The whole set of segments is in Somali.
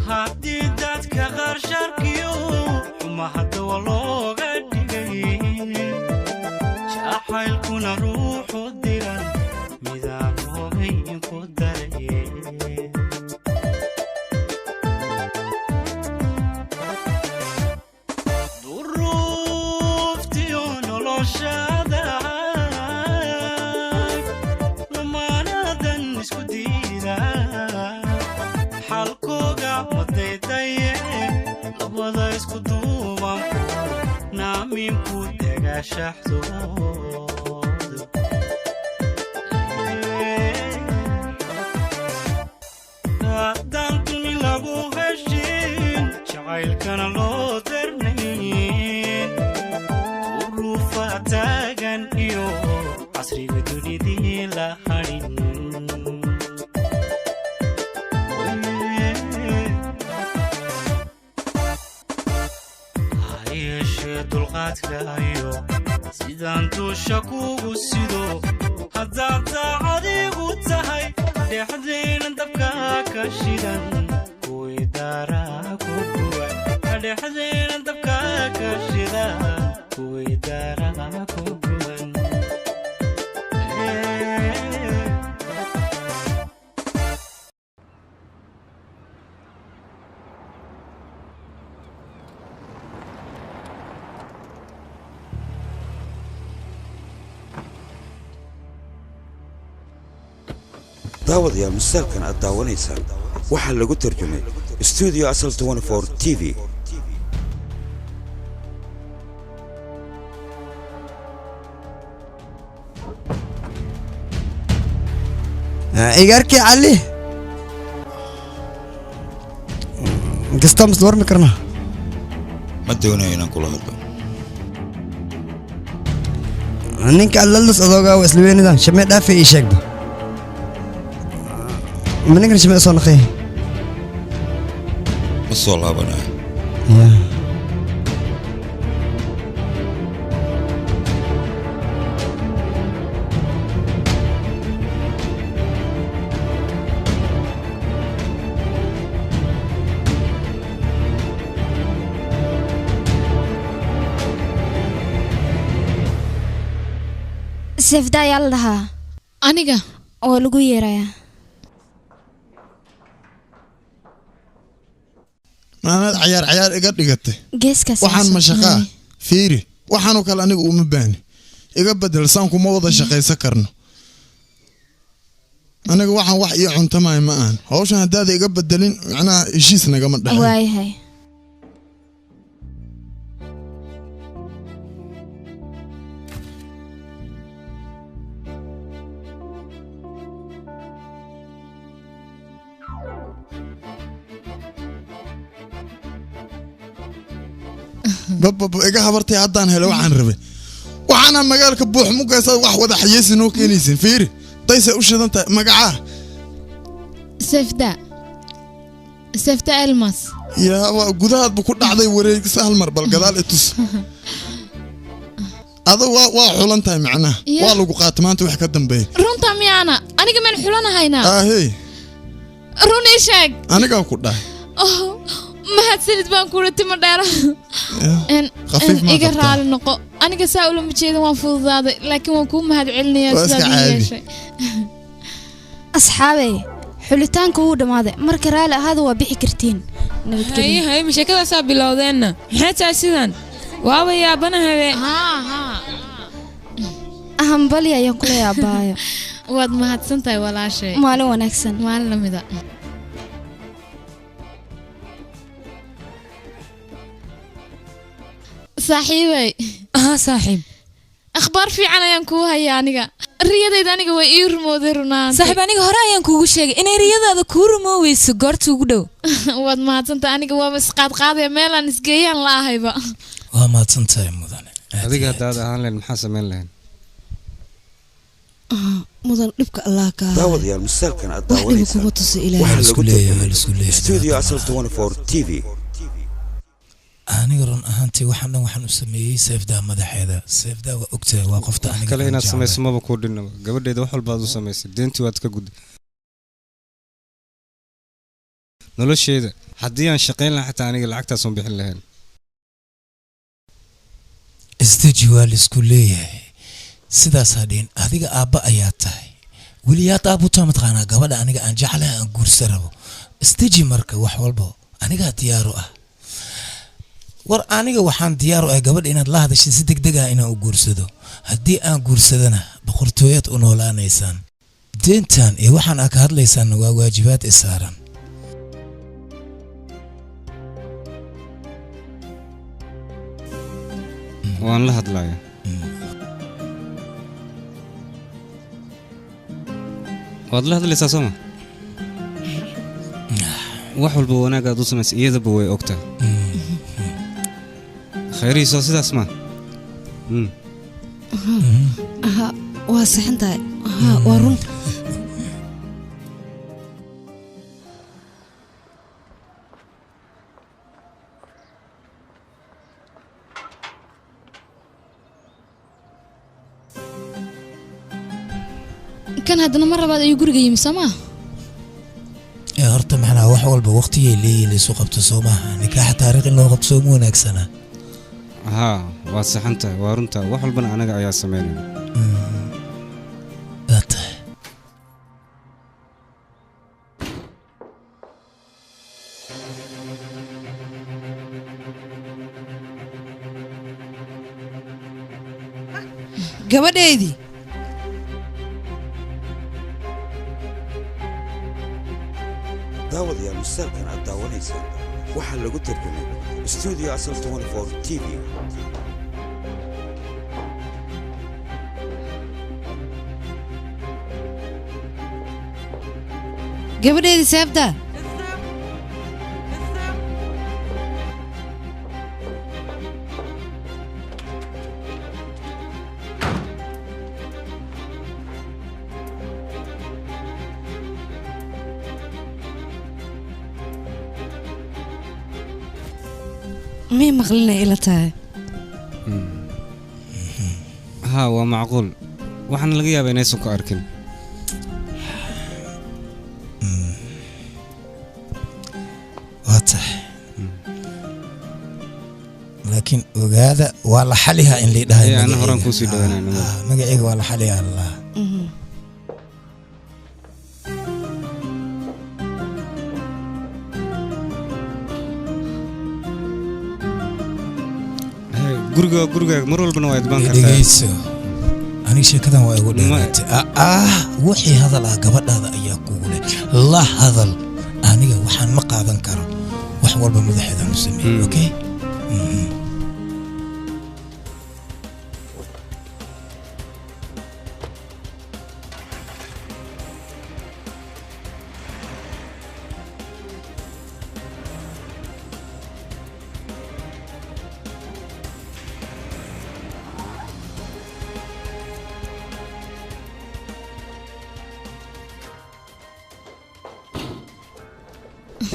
هديدات كغر شركيو وما حد والله قدقين شاحيل كنا روح وديران ميزان وغين قدرين ظروف تيون ولو شاداك لما نادن اسكو ديدان حالكوغا مديدايين لبدا اسكو دوبان نامين كودغا شحدود هادان كلمي لغو هشين شعيلكنا لو درنين وروفا تاغان إيو عصري بدوني دي لهارين dulqaadkaayo sidaan duusha kugu sido haddaad daacadigu tahay dhexdayna dabka ka shidan kuwii daaraa ku guban dhexdayna dabka ka shidan kuwii daaraa ku guban داود يا مسلكن الداونيسان waxaa lagu tarjumay studio asal 24 TV igarki ali gastams dormi karna ma doonayo inaan kula hadlo ninka allalas adooga waa isla weynidaan shamee dhaafi ii sheegba من نقدر نسمع صوت أخي. الصوت هذا. يا. سيفدا يالها. أنيقة. أولو يرايا. أنا عيار إقدر جيسكا وحن مشقة فيري وحنو كلا أنا قوم باني إقبل لسانكم موضة شقي سكرنا أنا وحن وحي عن تمام ما أنا هوش أنا ده إقبل دلين أنا إيشيسنا قمت ده واي هاي بابا إيجا هبرتي عدان هلو عن ربي وعنا مجالك بوح ممكن يصير واحد وضع حيس إنه كنيسين فيري طيسة وش هذا أنت مجاعة سيفدا الماس يا جداد بكون عادي وريك سهل مربل جدال إتوس هذا حلان تاي معنا والله قات ما أنت وحكي دم رون تامي أنا كمان حلان هاينا هي رون إيشك أنا قاعد كده ما هتصير تبان كورتي مدارة خفيف ما إيجا رال النقو أنا كسائل مشيت وانفوض هذا لكن وكون ما هدعلني يا أستاذ أصحابي حلتان كودا ماذا مركرال هذا وبيع كرتين هاي مش كذا ساب لودنا حتى سيدان واو يا بنا ها أهم بالي يا كل يا بايا واد ما هتسنتي ولا شيء ماله ونكسن ماله لمذا صاحبي صاحب أخبار في عنا ينكوها يعني رياضة دانيك وإير مودرنا صاحب أنا هراء ينكوه شيء إن رياضة هذا كورمو ويسجار تقولوا واد ما تنت أنا وبس قاد ميلا نسجيا لا هيبا وما تنت يا مدن هذيك هذا هان المحاسب من لين مدن نبكى الله كا داود يا المسلكن الداونيسان waxaa lagu leeyahay studio asal 24 TV aniga run ahaantii waxaan dhan waxaan u sameeyey seefdaa madaxeeda seefdaa waa ogtahay waa qofta aniga kale inaad samayso maba kuu dhinaba gabadheeda wax walbaad u samaysay deentii waad ka gudday nolosheeda haddii aan shaqayn lahaa xataa aniga lacagtaasaan bixin lahayn isdeji waa laisku leeyahay sidaasaa dhihin adiga aabba ayaa tahay weliyaad aabutaa mataqaanaa gabadha aniga aan jeclaha aan guursa rabo isdeji marka wax walba anigaa diyaaru ah war aniga waxaan diyaar u ahay gabadha inaad la hadashay si degdeg ah inaan u guursado haddii aan guursadana boqortooyaad u noolaanaysaan deentan iyo waxaan aad ka hadlaysaanna waa waajibaad isaaran waan la hadlayaa waad la hadlaysaa sooma wax walba wanaagaad u samaysay iyadaba way ogtaa khayrihiisoo sidaas ma waa saxan tahay waa run kan haddana mar labaad ayuu guriga yimi soo maa horta maxnaa wax walba waqtigay leeyihin laysu qabto soo maaha nikaaxa taariikh in loo qabto soo ma wanaagsana haa waad saxan tahay waa runtaa wax walbana anaga ayaa samaynaya waa tahay gabadheedii daawadayaal musaalkan aad daawanaysaan waxaa lagu tarjumay studio asal 24 TV gabadheedii seeftaa مين مغلنا إلى تاي ها ومعقول waxaan laga yaabaa inay soo ka arkin waata laakiin ogaada waa la xaliha in la dhahay ana horan ku sii dhawaanayno magaciga waa la xaliha Allah guriga mar walbana waa idbaan kartaa dhegeyso aniga sheekadan waa igu dheeraatay wixii hadal ah gabadhaada ayaa kugu leh la hadal aniga waxaan ma qaadan karo wax walba madaxeeda u sameeyay okay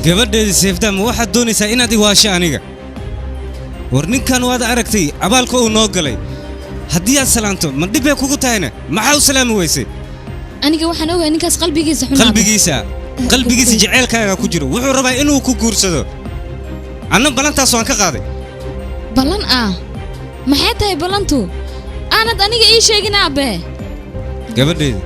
gabadheedii seeftaa ma waxaad doonaysaa inaad i waasho aniga war ninkan waad aragtay abaalka uu noo galay haddii aad salaanto ma dhib bay kugu tahayna maxaa u salaami weysay aniga waxaan ogahay ninkaas qalbigiisa qalbigiisa jaceylkaaga ku jiro wuxuu rabaa inuu ku guursado anna ballantaas waan ka qaaday ballan maxay tahay ballantu aanad aniga ii sheegin aabe gabadheedii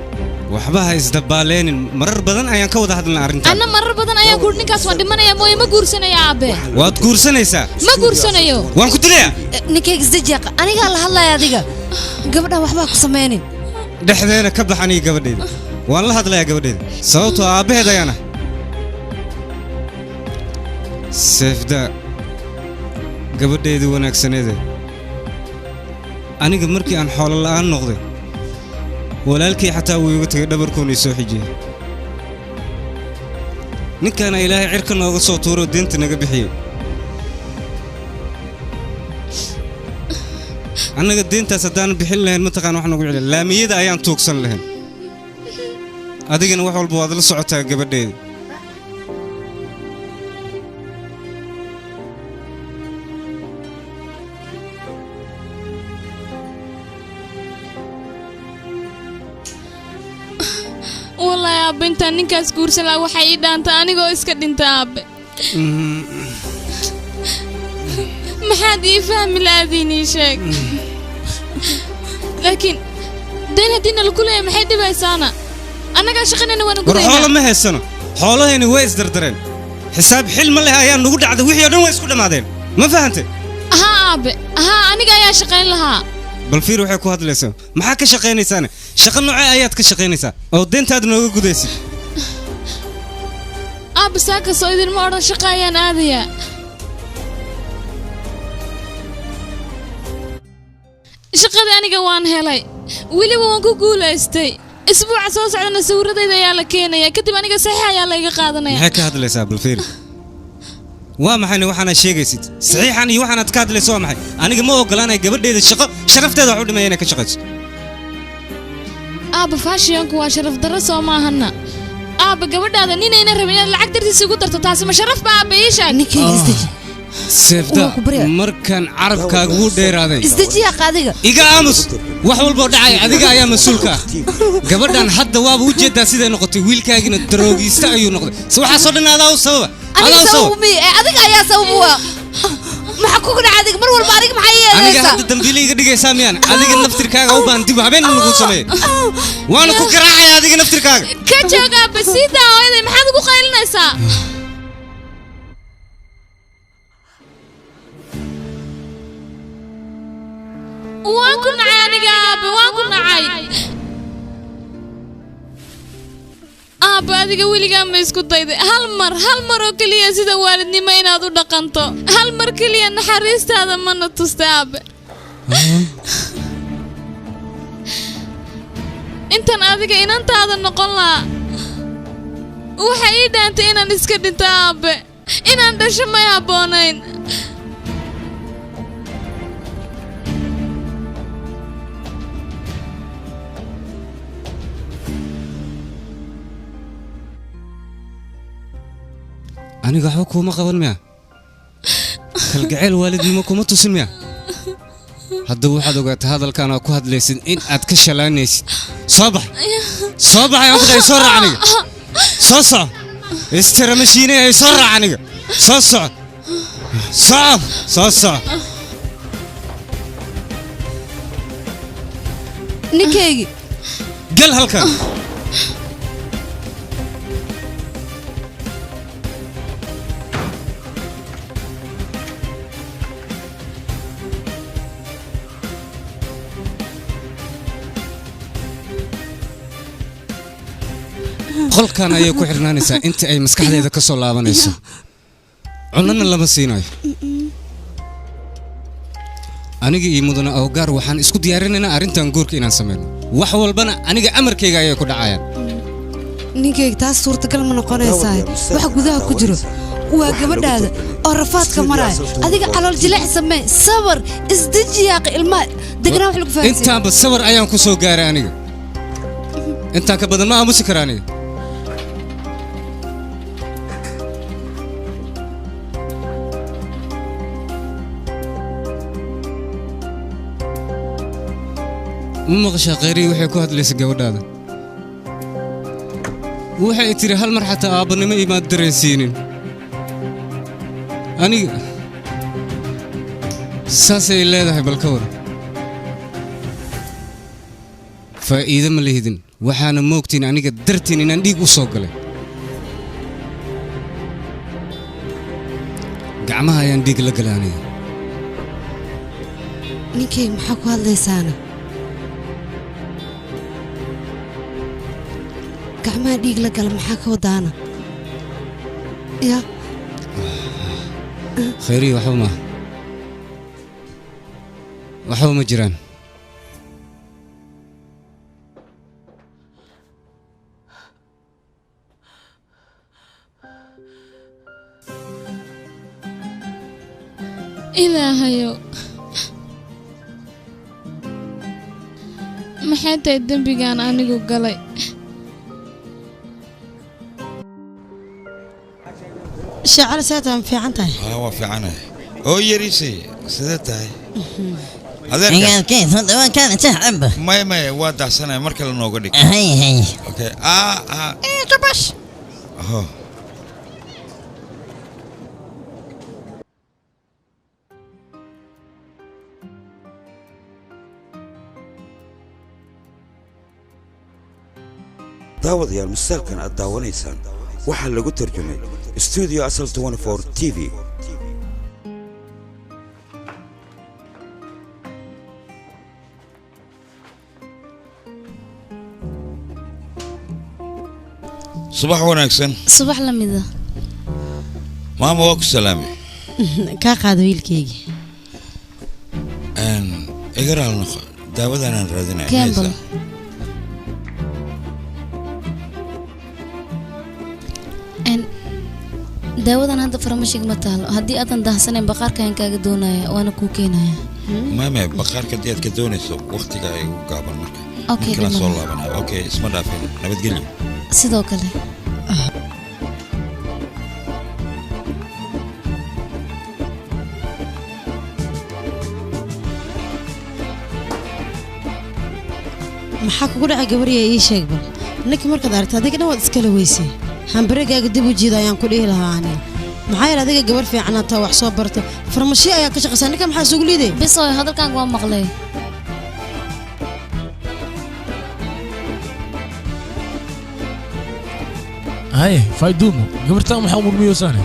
waxba ha isdabaaleenin marar badan ayaan ka wada hadalnaa arrintan anna marar badan ayaan ku ninkaas waan dhimanaya mooye ma guursanaya aabe waad guursanaysaa ma guursanayo waan ku dilayaa ninkayga isdajiyaqa anigaa la hadlaya adiga gabadhan waxbaa ku samaynin dhexdeena ka bax aniga gabadheeda waan la hadlayaa gabadheeda sababtoo aabbaheed ayaana seefda gabadheedii wanaagsaneede aniga markii aan xoolo la'aan noqday walaalkii xataa wuu iga tagay dhabarkuuna soo xijiyay ninkaana ilaahay cirka nooga soo tuuro deenta naga bixiyey annaga deentaas haddaan bixin lahayn mataqaan wax nagu celin laamiyada ayaan tuugsan lahayn adigana wax walba waad la socotaa gabadheeda والله يا ابا انت نينكاس guursan waxay ii dhaanta anigoo iska dhinta aabe maxaad ii fahmi laadiin ii sheeg laakiin deen hadina lagu leeyahay maxay dhibaysaana anaga shaqaynayna waan gudaynaa xoolo ma haysano xoolaheeni way isdardareen xisaab xil ma leh ayaa nagu dhacday wixii oo dhan way isku dhamaadeen ma fahantay aabe aniga ayaa shaqayn lahaa bal fiir waxay ku hadlaysaa maxaa ka shaqaynaysaana shaqo noocee ayaad ka shaqaynaysaa oo deentaad nooga gudaysid aabe saaka soo idin ma oran shaqayaan aadaya shaqada aniga waan helay weliba waan ku guulaystay isbuuca soo socdana sawirradayda ayaa la keenaya kadib aniga saxiix ayaa la iga qaadanaya maxay ka hadlaysaa bal fiir waa maxay waxaana sheegaysid saxiixan iyo waxaanad ka hadlayso waa maxay aniga ma ogolaanay gabadheeda shaqo sharafteeda wax u dhimayna ka shaqayso aaba faashiyanku waa sharaf darro soo maahana aaba gabadhaada ninayna rabin inaad lacag dartiisa ugu darto taasi ma sharaf ba aaba ii sheeg seefda markan carabkaaga wuu dheeraaday isdajiya qaadiga iga aamus wax walba dhacay adiga ayaa mas'uulka gabadhan hadda waaba u jeedaa siday noqotay wiilkaagina daroogiista ayuu noqday waxa soo dhanaadaa u sababa adiga ayaa sabab waa maxaa kugu dhacay adiga mar walba adiga maxay yeelaysaa aniga hadda dambiile iga dhigaysaa miyaan adiga naftirkaaga u baan dib habeen lagu sameeyay waan ku garaacay adiga naftirkaaga ka jooga basiida hooyaday maxaad ugu qaylinaysaa waan ku nacay aniga waan ku nacay adiga weligaa ma isku dayday hal mar oo kaliya sida waalidnimo inaad u dhaqanto hal mar kaliya naxariistaada mana tustay aabe intan adiga inantaada noqon lahaa waxay ii dhaantay inaan iska dhinto aabe inaan dhasho may habboonayn aniga waxba kuma qaban miya kalgacayl waalidnimo kuma tusin miya hadda waxaad ogaataa hadalkan oo ku hadlaysid in aad ka shalaanaysid soo baxay aan ku dhahay soo raac aniga soo soco istira mashiinay soo raac aniga soo soco ninkeygi gal halkan qolkan ayay ku xirnaanaysaa inta ay maskaxdeeda ka soo laabanayso cunana lama siinayo aniga iyo mudana awgaar waxaan isku diyaarinaynaa arrintan guurka inaan samayno wax walbana aniga amarkayga ayay ku dhacayaan ninkeyga taas suurtagal ma noqonaysaa waxa gudaha ku jiro waa gabadhaada oo rafaadka maraya adiga calool jileec samee sabar isdajiyaaq ilmaa degnaa wax lagu fahansiin intaanba sabar ayaan ku soo gaaray aniga intaan ka badan ma aamusi karaa aniga ma maqashaa khayrii waxay ku hadlaysa gabadhaada waxay tiri hal mar xataa aabbanimo imaad dareensiinin aniga saasay leedahay bal ka war faa'iido ma lihidin waxaana moogtiin aniga dartiin inaan dhiig u soo galay gacmaha ayaan dhiig la galay aniga ninkeyga maxaa ku hadlaysaana gacmaha dhiig la gala maxaa ka wadaana ya khayrii waxba ma jiraan ilaahayow maxay tahay dembigaan anigu galay شعر ساعتها في عنتها waa fiicanahay oo yarisay sida tahay adeerka كيف هذا وين كان تعب maya waa dahsanaya mar kale nooga dhig هي okay ايه طبش oh daawadayaal musaalkan aad daawanaysaan waxaa lagu tarjumay studio asal 24 TV subax wanaagsan subax la mid ah maama waa ku salaamay kaa qaado wiilkayga igaraal noqo daawadan aan raadinaya Campbell daawadan hadda farmashiga ma taalo haddii aadan daahsanayn baqaarkaan kaaga doonaya waana kuu keenaya maama baqaarka haddii aad ka doonayso waqtiga ay ugu gaaban marka Okay, kala soo dhamaad. laabanaya okay isma dhaafin nabadgelyo sidoo kale maxaa kugu dhacay gabariya ii sheeg bal ninka markaad aragta adiga dhan waad iskala weysay hambareegaaga dib u jiida ayaan ku dhihi lahaa ani maxaa yeele adiga gabar fiican taa wax soo barto farmashiyo ayaa ka shaqaysaa ninka maxaa isugu liiday bis oo hadalkaaga waa maqlay هاي فايدومو قبرتها محمود ميوساني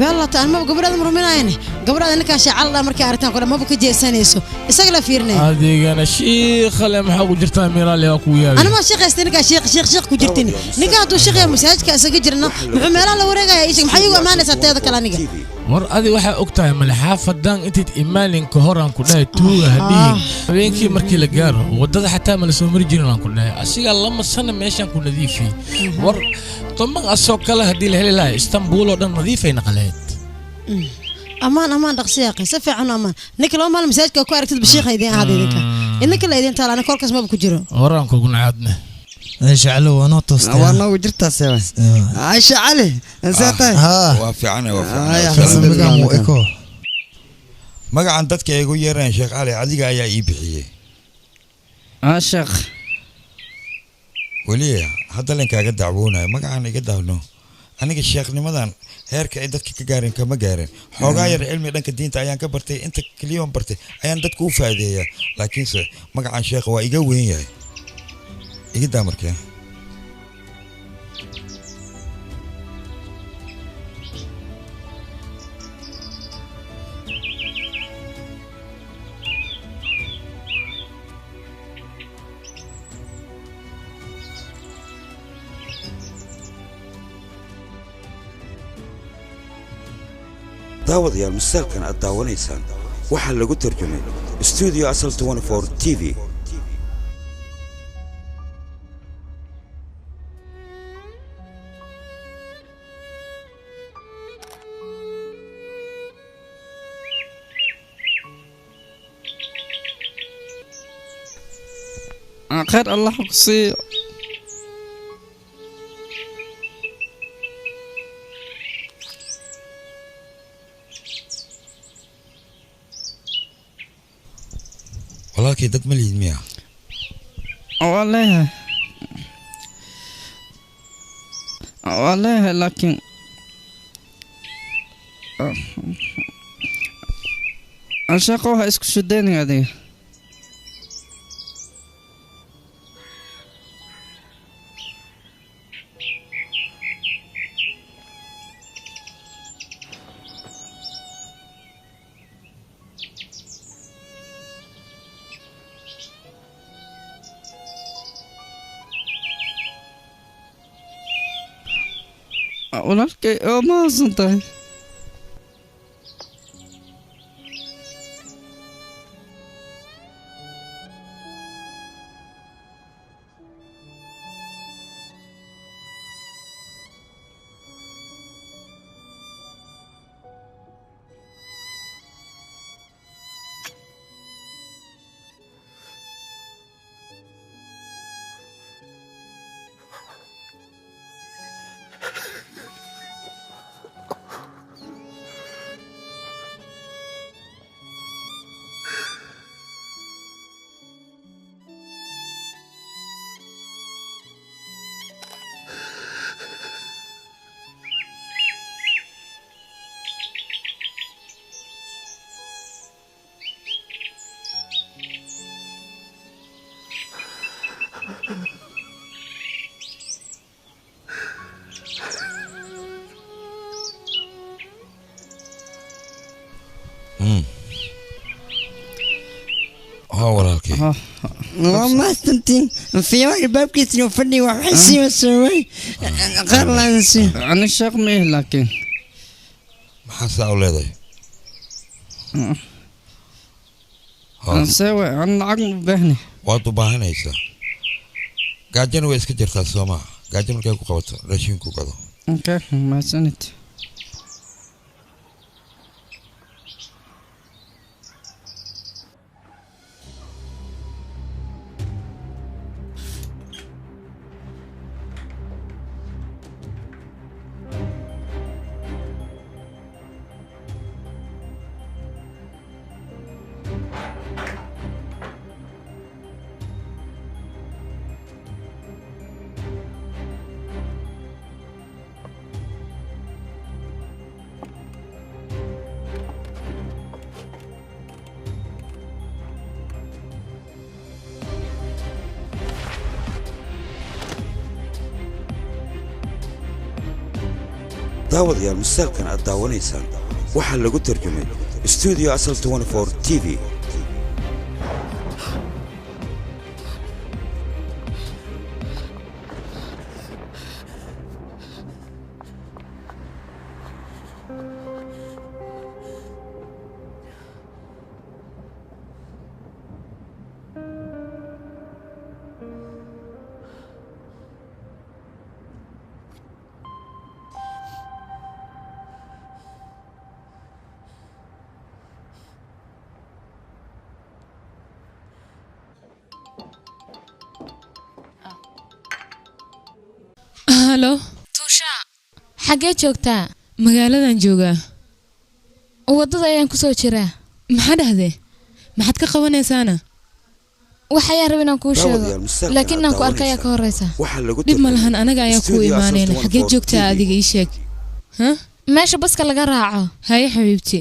beella taan ma gabadhaada muruminayne gabadhaada ninkaa shacalda markay aragtaan qora maba ka jeesanayso isaga la fiirnay هذه أنا شيخ اللي محمود جرتها ميرالي أكو يا أنا ما شقيستني كشيخ كجرتني نيكا تو شيخ مساج كاسجي جرنا محمد الله ورقة إيش محيو أمانة ستة كلا نيكا war adi waxaa og tahay malxaafadan intayd imaalinka horaan ku dhahay tuuga hadhihin habeenkii markii la gaaro wadada xataa ma la soo mari jirin aan ku dhahay asigaa lama sana meeshaan ku nadiifiyey war toban asoo kale haddii la heli lahaa istanbuul oo dhan nadiifay naqaleed أمان دقسيا قي سفي عنه أمان نيكا لو مال مساج كأكو عرفت بشيخ هيدين هذا نيكا إنك اللي هيدين تلا أنا كل كسمة بكجرو horaan kugu nacaadne ايش علو انا توست وانا وجرت سوا عايش علي نسيتها waa fiican waa حسن fiican مقام ايكو magacan dadka ay igu yeereen sheekh cali adiga ayaa ii bixiyey sheekh waliya hadda lankaaga dacwoonayo magacan iga daawno aniga sheekhnimadan heerka ay dadka ka gaareen kama gaareen xoogaa yar cilmi dhanka diinta ayaan ka bartay inta kaliyoon bartay ayaan dadka u faa'iideeyaa laakiinse magacan sheekha waa iga weyn yahay iga daa markaa daawadayaal musaalkan aad daawanaysaan waxaa lagu tarjumay studio asal 24 TV خير الله يقصي walaalkay dad ma liid miya والله لكن الشقوها اسكو شديني هذه walaalkay oo mahadsantahay ما استنتين في واحد باب كيسي وفني وحسي وسوي قال لانسي أنا شاق ميه لكن maxaa u leedahay سوي أنا عقل بهني waad u baahanaysaa gaajana way iska jirtaa soo maaha gaajo markay ku qabato raashin ku gado أوكي ما سنت daawadayaal misaalkan aad daawanaysaan waxaa lagu tarjumay studio asal 24 TV هلو tuusha xagee joogtaa magaaladan joogaa wadada ayaan ku soo jiraa maxaa dhahdee maxaad ka qabanaysaana waxayaan rabaa inaan kuu sheego laakiin inaan ku arkayaa ka horeysa dhib ma lahan anaga ayaa kuu imaanayna xagee joogtaa adiga ii sheeg meesha baska laga raaco haye xabiibti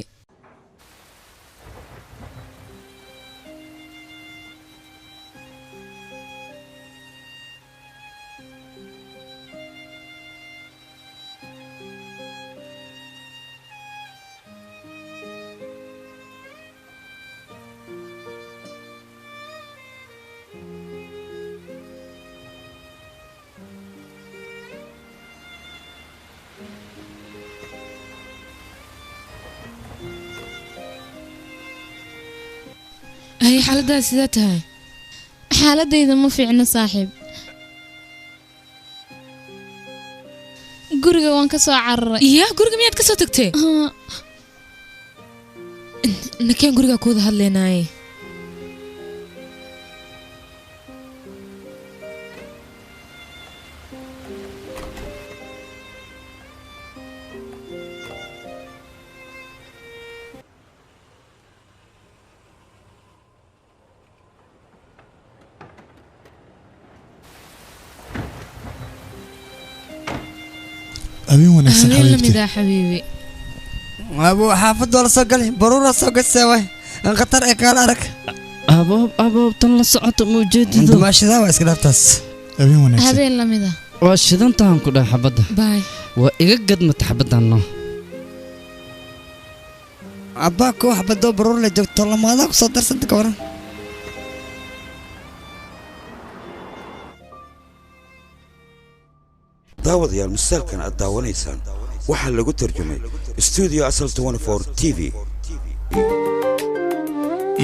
هي حالتها سيدتها حالتي إذا ما في عنا صاحب قرقة وان كسو عرّ يا قرقة مياد كسو تكتي نكين قرقة كود هالليناي أبي ونفسك حبيبتي يا حبيبي أبو حافظ ولا صقلي برورة صق السوي انقطر إكال أرك أبو تلا ساعة موجود أنت ماشي ذا واسكلافتس أبي ونفسك هذه اللمدة واشدن تهم كده حبده باي وإيجاد متحبد عنه أباكو حبدو برور لجوك طلع ما ذاك صدر صدق ورا daawadayaal misaalkan aad daawanaysaan waxaa lagu tarjumay studio asal 24 TV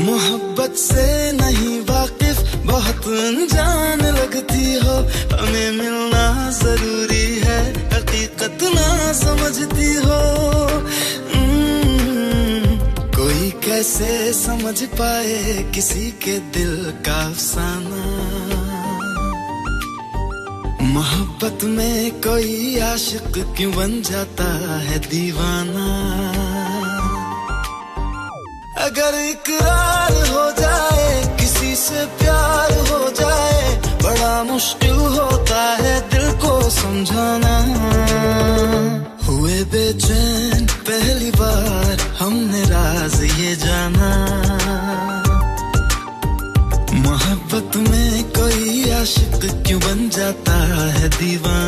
मोहब्बत से नहीं वाकिफ बहुत अनजान लगती हो हमें मिलना जरूरी है हकीकत ना समझती हो कोई कैसे समझ पाए किसी के दिल का अफसाना मोहब्बत में कोई आशिक क्यों बन जाता है दीवाना अगर इकरार हो जाए किसी से प्यार हो जाए बड़ा मुश्किल होता है दिल को समझाना हुए बेचैन पहली बार हमने राज ये जाना मोहब्बत में कोई आशिक क्यों बन जाता है दीवाना